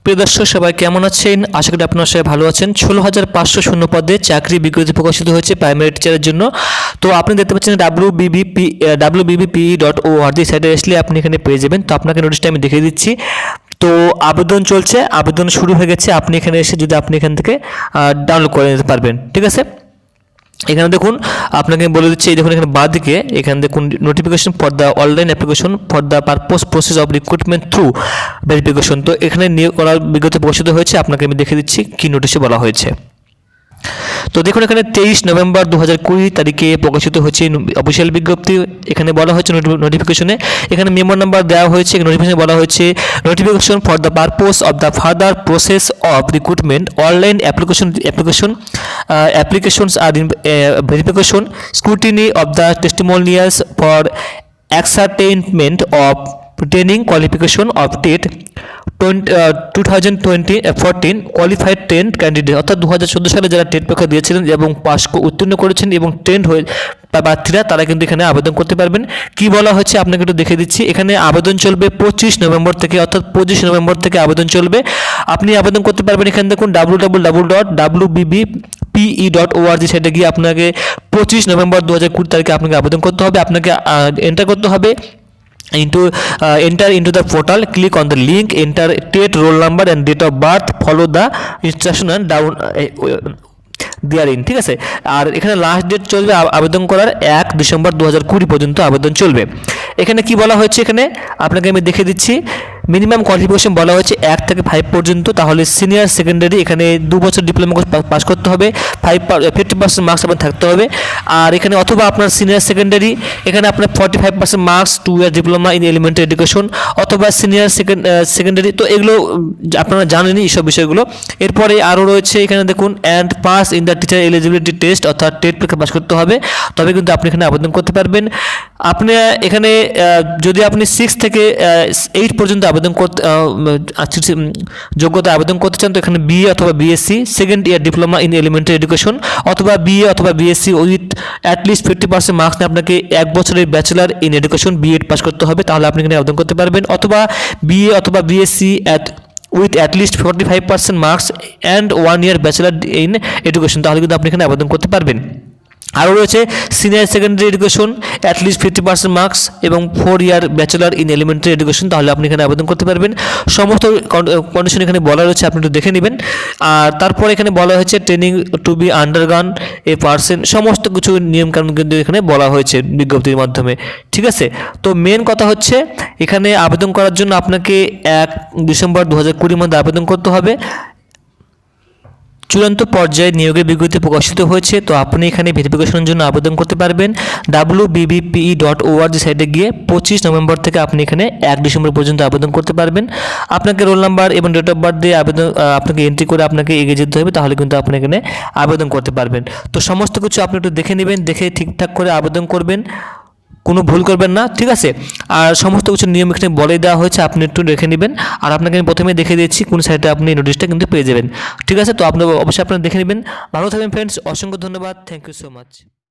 প্রিয় দর্শক সবাই কেমন আছেন? আশা করি আপনারা সবাই ভালো আছেন। 16,500 শূন্য পদে চাকরি বিজ্ঞপ্তি প্রকাশিত হয়েছে প্রাইমারি টিচারের জন্য। তো আপনি দেখতে পাচ্ছেন wbbp.org সাইটে আসলে আপনি এখানে পেয়ে যাবেন। তো আপনাকে নোটিশটা আমি দেখিয়ে দিচ্ছি। তো আবেদন চলছে, আবেদন শুরু হয়ে গেছে। আপনি এখানে এসে যদি আপনি এখান থেকে ডাউনলোড করে নিতে পারবেন, ঠিক আছে। এখানে দেখুন আপনাকে বলে দিচ্ছি, এই দেখুন এখানে বাঁদিকে এখানে দেখুন notification for the online application for the process of recruitment through verification. তো এখানে নিয়োগ করার বিজ্ঞপ্তি প্রকাশিত হয়েছে। আপনাকে আমি দেখিয়ে দিচ্ছি কি নোটিশে বলা হয়েছে। তো দেখুন এখানে 23 নভেম্বর 2020 তারিখে প্রকাশিত হয়েছে অফিসিয়াল বিজ্ঞপ্তি। এখানে বলা হয়েছে নোটিফিকেশনে, এখানে মেমো নাম্বার দেওয়া হয়েছে। নোটিফিকেশনে বলা হয়েছে notification for the purpose of the further process of recruitment online applications are in verification scrutiny of the testimonials for ascertainment of training qualification of TET 2014 qualified tent candidate, অর্থাৎ 2014 সালে যারা TET পরীক্ষা দিয়েছিলেন এবং পাস উত্তীর্ণ করেছেন এবং trend হয়ে প্রার্থীরা তারা কিন্তু এখানে আবেদন করতে পারবেন। কি বলা হচ্ছে আপনাকে একটু দেখে দিচ্ছি। এখানে আবেদন চলবে 25 নভেম্বর থেকে, অর্থাৎ 25 নভেম্বর থেকে আবেদন চলবে। আপনি আবেদন করতে পারবেন এখানে দেখুন www.wbbpe.org সাইটে গিয়ে আপনাকে 25 নভেম্বর 2020 তারিখে আপনাকে আবেদন করতে হবে। আপনাকে এন্টার করতে হবে enter into the portal, click on the link, enter TET roll number and date of birth, follow the instruction and down দেয়ারিন, ঠিক আছে। আর এখানে লাস্ট ডেট চলবে আবেদন করার 1 ডিসেম্বর 2020 পর্যন্ত আবেদন চলবে। এখানে কি বলা হয়েছে, এখানে আপনাকে আমি দেখে দিচ্ছি। মিনিমাম কোয়ালিফিকেশন বলা হয়েছে 1 থেকে 5 পর্যন্ত। তাহলে সিনিয়র সেকেন্ডারি এখানে 2 বছর ডিপ্লোমা কোর্স পাস করতে হবে, 50% মার্কস আপনার থাকতে হবে। আর এখানে অথবা আপনার সিনিয়র সেকেন্ডারি এখানে আপনার 45% marks, 2 year diploma in elementary education, অথবা সিনিয়র সেকেন্ডারি। তো এগুলো আপনারা জানেনই এইসব বিষয়গুলো। এরপরে আরও রয়েছে এখানে দেখুন and pass in the teacher eligibility test, অর্থাৎ টেট পরীক্ষা পাস করতে হবে, তবে কিন্তু আপনি এখানে আবেদন করতে পারবেন। আপনি এখানে যদি আপনি 6 থেকে 8 পর্যন্ত আবেদন করতে যোগ্যতা আবেদন করতে চান, তো এখানে বিএ অথবা BSc second year diploma in elementary education, অথবা বিএ অথবা বিএসসি উইথ অ্যাটলিস্ট 50% মার্কস নিয়ে আপনাকে 1 বছরের bachelor in education B Ed pass করতে হবে, তাহলে আপনি এখানে আবেদন করতে পারবেন। অথবা বিএ অথবা BSc with at least 45% marks and 1 year bachelor in education, তাহলে কিন্তু আপনি এখানে আবেদন করতে পারবেন। আরও রয়েছে senior secondary education at least 50% marks এবং 4 ইয়ার ব্যাচেলার ইন এলিমেন্টারি এডুকেশন, তাহলে আপনি এখানে আবেদন করতে পারবেন। সমস্ত কন্ডিশন এখানে বলা রয়েছে, আপনি একটু দেখে নেবেন। আর তারপর এখানে বলা হয়েছে training to be undergone a person, সমস্ত কিছু নিয়মকানুন কিন্তু এখানে বলা হয়েছে বিজ্ঞপ্তির মাধ্যমে, ঠিক আছে। তো মেন কথা হচ্ছে এখানে আবেদন করার জন্য আপনাকে 1 ডিসেম্বর 2020 মধ্যে আবেদন করতে হবে। চূড়ান্ত পর্যায়ে নিয়োগের বিজ্ঞপ্তি প্রকাশিত হয়েছে। তো আপনি এখানে ভেরিফিকেশনের জন্য আবেদন করতে পারবেন wbbpe.org সাইটে গিয়ে। 25 নভেম্বর থেকে আপনি এখানে 1 ডিসেম্বর পর্যন্ত আবেদন করতে পারবেন। আপনাকে রোল নাম্বার এবং ডেট অফ বার্থ দিয়ে আবেদন আপনাকে এন্ট্রি করে আপনাকে এগিয়ে যেতে হবে, তাহলে কিন্তু আপনি এখানে আবেদন করতে পারবেন। তো সমস্ত কিছু আপনি একটু দেখে নেবেন, দেখে ঠিকঠাক করে আবেদন করবেন, কোনো ভুল করবেন না, ঠিক আছে। আর সমস্ত কিছু নিয়ম এখানে বলে দেওয়া হয়েছে, আপনি একটু দেখে নেবেন। আর আপনাকে আমি প্রথমে দেখে দিয়েছি কোন সাইটে আপনি নোটিশটা কিন্তু পেয়ে যাবেন, ঠিক আছে। তো আপনি অবশ্যই দেখে নেবেন। ভালো থাকবেন ফ্রেন্ডস, অসংখ্য ধন্যবাদ, থ্যাংক ইউ সো মাচ।